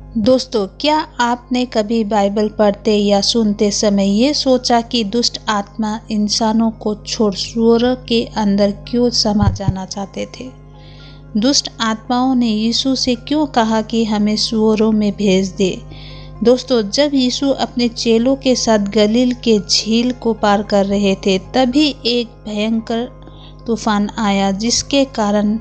दोस्तों, क्या आपने कभी बाइबल पढ़ते या सुनते समय ये सोचा कि दुष्ट आत्मा इंसानों को छोड़ सूअरों के अंदर क्यों समा जाना चाहते थे? दुष्ट आत्माओं ने यीशु से क्यों कहा कि हमें सूअरों में भेज दे? दोस्तों, जब यीशु अपने चेलों के साथ गलील के झील को पार कर रहे थे, तभी एक भयंकर तूफान आया जिसके कारण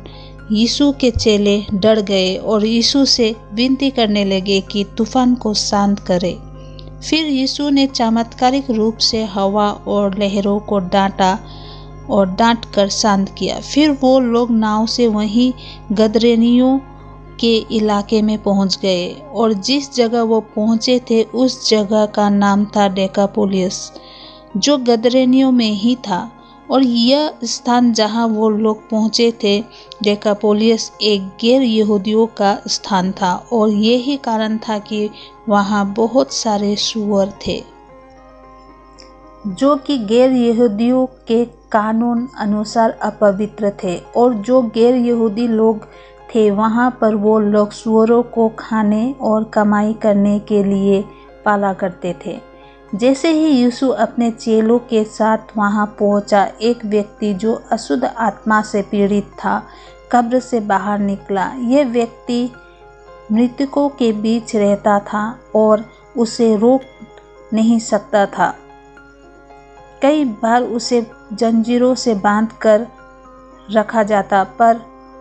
यीशु के चेले डर गए और यीशु से विनती करने लगे कि तूफान को शांत करे। फिर यीशु ने चमत्कारिक रूप से हवा और लहरों को डांट कर शांत किया। फिर वो लोग नाव से वहीं गदरेनियों के इलाके में पहुंच गए और जिस जगह वो पहुंचे थे उस जगह का नाम था डेकापोलिस, जो गदरेनियों में ही था। और यह स्थान जहां वो लोग पहुंचे थे, डेकापोलिस, एक गैर यहूदियों का स्थान था और यही कारण था कि वहां बहुत सारे सूअर थे जो कि गैर यहूदियों के कानून अनुसार अपवित्र थे। और जो गैर यहूदी लोग थे वहां पर वो लोग सूअरों को खाने और कमाई करने के लिए पाला करते थे। जैसे ही यीशु अपने चेलों के साथ वहां पहुंचा, एक व्यक्ति जो अशुद्ध आत्मा से पीड़ित था कब्र से बाहर निकला। यह व्यक्ति मृतकों के बीच रहता था और उसे रोक नहीं सकता था। कई बार उसे जंजीरों से बांध कर रखा जाता, पर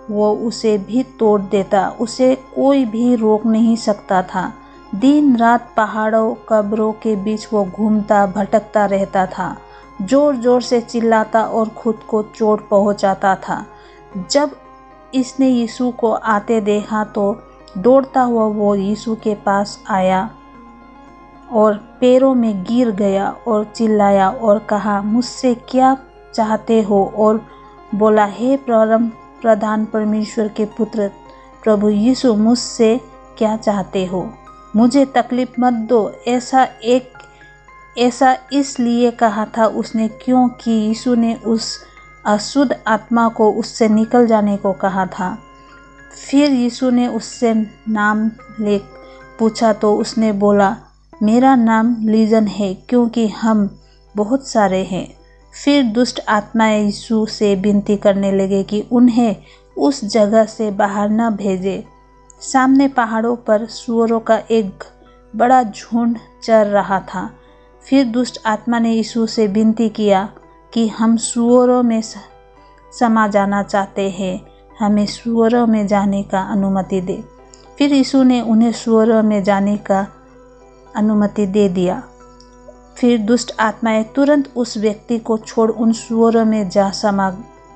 वो उसे भी तोड़ देता। उसे कोई भी रोक नहीं सकता था। दिन रात पहाड़ों कब्रों के बीच वो घूमता भटकता रहता था, जोर जोर से चिल्लाता और खुद को चोट पहुंचाता था। जब इसने यीशु को आते देखा तो दौड़ता हुआ वो यीशु के पास आया और पैरों में गिर गया और चिल्लाया और कहा, मुझसे क्या चाहते हो? और बोला, हे परम प्रधान परमेश्वर के पुत्र प्रभु यीशु, मुझसे क्या चाहते हो? मुझे तकलीफ मत दो। ऐसा इसलिए कहा था उसने क्योंकि यीशु ने उस अशुद्ध आत्मा को उससे निकल जाने को कहा था। फिर यीशु ने उससे नाम ले पूछा तो उसने बोला, मेरा नाम लीजन है, क्योंकि हम बहुत सारे हैं। फिर दुष्ट आत्माएं यीशु से विनती करने लगे कि उन्हें उस जगह से बाहर न भेजे। सामने पहाड़ों पर सूअरों का एक बड़ा झुंड चर रहा था। फिर दुष्ट आत्मा ने यीशु से विनती किया कि हम सूअरों में समा जाना चाहते हैं, हमें सूअरों में जाने का अनुमति दे। फिर यीशु ने उन्हें सूअरों में जाने का अनुमति दे दिया। फिर दुष्ट आत्माएं तुरंत उस व्यक्ति को छोड़ उन सूअरों में जा समा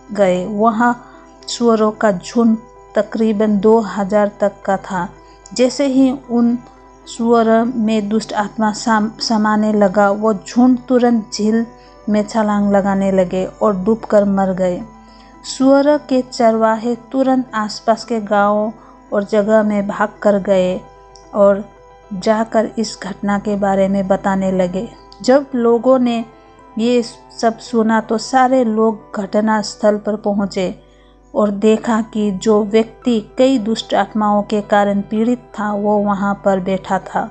गए। वहाँ सूअरों का झुंड तकरीबन 2000 तक का था। जैसे ही उन सूअरों में दुष्ट आत्मा समाने लगा, वो झुंड तुरंत झील में छलांग लगाने लगे और डूबकर मर गए। सूअरों के चरवाहे तुरंत आसपास के गांवों और जगह में भाग कर गए और जाकर इस घटना के बारे में बताने लगे। जब लोगों ने ये सब सुना तो सारे लोग घटना स्थल पर पहुंचे और देखा कि जो व्यक्ति कई दुष्ट आत्माओं के कारण पीड़ित था वो वहां पर बैठा था।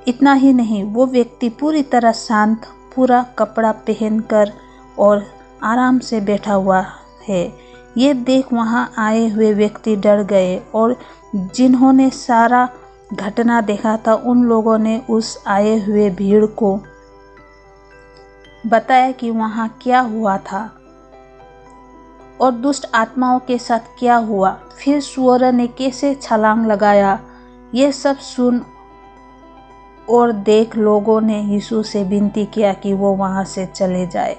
इतना ही नहीं, वो व्यक्ति पूरी तरह शांत, पूरा कपड़ा पहनकर और आराम से बैठा हुआ है। ये देख वहां आए हुए व्यक्ति डर गए और जिन्होंने सारा घटना देखा था उन लोगों ने उस आए हुए भीड़ को बताया कि वहां क्या हुआ था और दुष्ट आत्माओं के साथ क्या हुआ। फिर सूअर ने कैसे छलांग लगाया। ये सब सुन और देख लोगों ने यीशु से विनती किया कि वो वहां से चले जाए।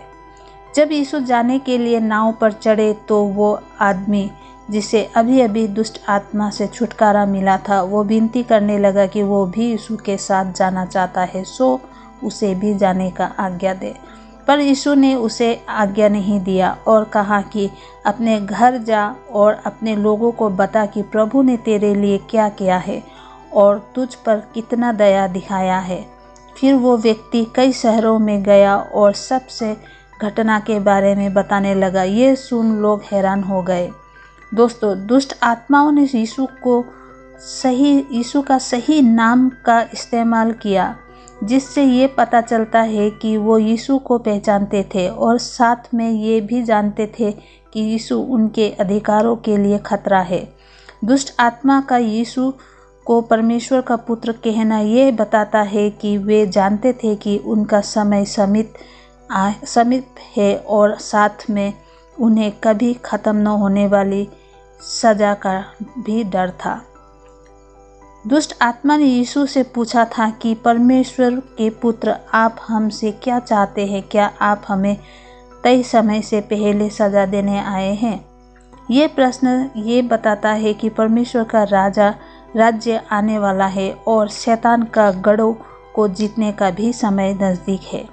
जब यीशु जाने के लिए नाव पर चढ़े तो वो आदमी जिसे अभी अभी दुष्ट आत्मा से छुटकारा मिला था, वो विनती करने लगा कि वो भी यीशु के साथ जाना चाहता है, सो उसे भी जाने का आज्ञा दे। पर यीशु ने उसे आज्ञा नहीं दिया और कहा कि अपने घर जा और अपने लोगों को बता कि प्रभु ने तेरे लिए क्या किया है और तुझ पर कितना दया दिखाया है। फिर वो व्यक्ति कई शहरों में गया और सबसे घटना के बारे में बताने लगा। ये सुन लोग हैरान हो गए। दोस्तों, दुष्ट आत्माओं ने यीशु को सही नाम का इस्तेमाल किया, जिससे ये पता चलता है कि वो यीशु को पहचानते थे और साथ में ये भी जानते थे कि यीशु उनके अधिकारों के लिए खतरा है। दुष्ट आत्मा का यीशु को परमेश्वर का पुत्र कहना ये बताता है कि वे जानते थे कि उनका समय समीप है और साथ में उन्हें कभी ख़त्म न होने वाली सज़ा का भी डर था। दुष्ट आत्मा ने यीशु से पूछा था कि परमेश्वर के पुत्र, आप हमसे क्या चाहते हैं? क्या आप हमें तय समय से पहले सज़ा देने आए हैं? ये प्रश्न ये बताता है कि परमेश्वर का राज्य आने वाला है और शैतान का गढ़ों को जीतने का भी समय नज़दीक है।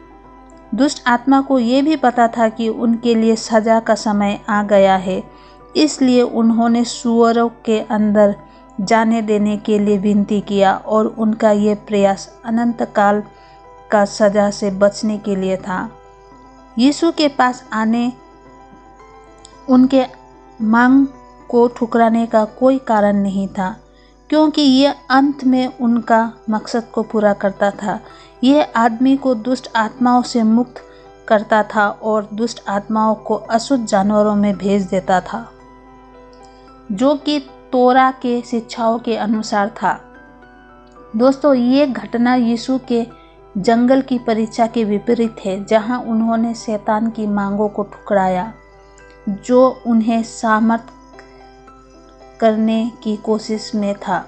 दुष्ट आत्मा को ये भी पता था कि उनके लिए सज़ा का समय आ गया है, इसलिए उन्होंने सूअरों के अंदर जाने देने के लिए विनती किया और उनका ये प्रयास अनंत काल का सज़ा से बचने के लिए था। यीशु के पास आने उनके मांग को ठुकराने का कोई कारण नहीं था, क्योंकि ये अंत में उनका मकसद को पूरा करता था। यह आदमी को दुष्ट आत्माओं से मुक्त करता था और दुष्ट आत्माओं को अशुद्ध जानवरों में भेज देता था, जो कि तोरा के शिक्षाओं के अनुसार था। दोस्तों, ये घटना यीशु के जंगल की परीक्षा के विपरीत है, जहां उन्होंने शैतान की मांगों को ठुकराया, जो उन्हें सामर्थ करने की कोशिश में था,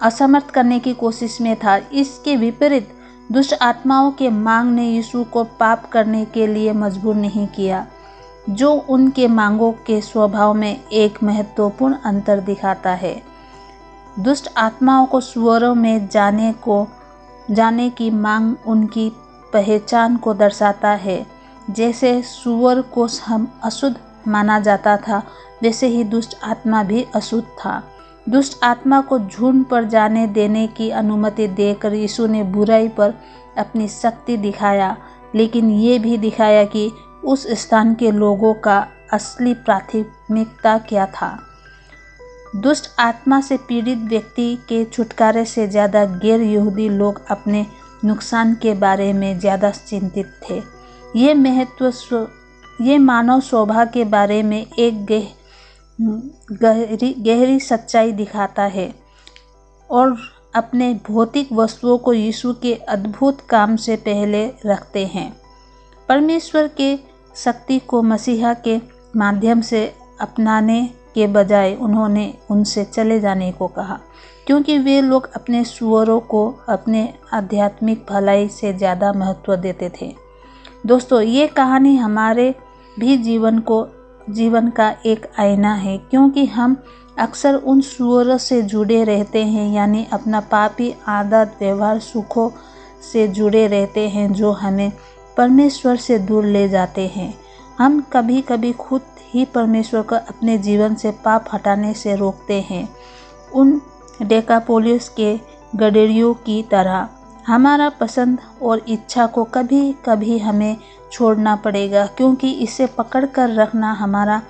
असमर्थ करने की कोशिश में था। इसके विपरीत दुष्ट आत्माओं के मांग ने यीशु को पाप करने के लिए मजबूर नहीं किया, जो उनके मांगों के स्वभाव में एक महत्वपूर्ण अंतर दिखाता है। दुष्ट आत्माओं को सूअरों में जाने की मांग उनकी पहचान को दर्शाता है। जैसे सूअर को अशुद्ध माना जाता था, वैसे ही दुष्ट आत्मा भी अशुद्ध था। दुष्ट आत्मा को झुंड पर जाने देने की अनुमति देकर यीशु ने बुराई पर अपनी शक्ति दिखाया, लेकिन ये भी दिखाया कि उस स्थान के लोगों का असली प्राथमिकता क्या था। दुष्ट आत्मा से पीड़ित व्यक्ति के छुटकारे से ज़्यादा गैर यहूदी लोग अपने नुकसान के बारे में ज़्यादा चिंतित थे। ये मानव स्वभाव के बारे में एक गहरी सच्चाई दिखाता है और अपने भौतिक वस्तुओं को यीशु के अद्भुत काम से पहले रखते हैं। परमेश्वर के शक्ति को मसीहा के माध्यम से अपनाने के बजाय उन्होंने उनसे चले जाने को कहा, क्योंकि वे लोग अपने सूअरों को अपने आध्यात्मिक भलाई से ज़्यादा महत्व देते थे। दोस्तों, ये कहानी हमारे भी जीवन का एक आईना है, क्योंकि हम अक्सर उन सूअरों से जुड़े रहते हैं, यानी अपना पापी आदत, व्यवहार, सुखों से जुड़े रहते हैं, जो हमें परमेश्वर से दूर ले जाते हैं। हम कभी कभी खुद ही परमेश्वर को अपने जीवन से पाप हटाने से रोकते हैं। उन डेकापोलिस के गडरियों की तरह हमारा पसंद और इच्छा को कभी कभी हमें छोड़ना पड़ेगा, क्योंकि इसे पकड़ कर रखना हमारा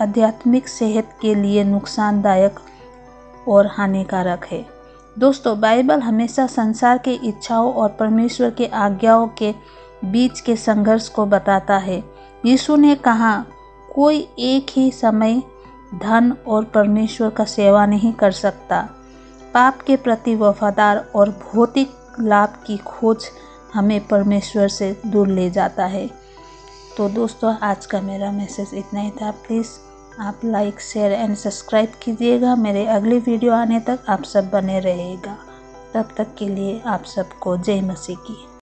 आध्यात्मिक सेहत के लिए नुकसानदायक और हानिकारक है। दोस्तों, बाइबल हमेशा संसार के इच्छाओं और परमेश्वर के आज्ञाओं के बीच के संघर्ष को बताता है। यीशु ने कहा, कोई एक ही समय धन और परमेश्वर का सेवा नहीं कर सकता। पाप के प्रति वफादार और भौतिक लाभ की खोज हमें परमेश्वर से दूर ले जाता है। तो दोस्तों, आज का मेरा मैसेज इतना ही था। प्लीज़ आप लाइक, शेयर एंड सब्सक्राइब कीजिएगा। मेरे अगली वीडियो आने तक आप सब बने रहेगा। तब तक के लिए आप सबको जय मसीह की।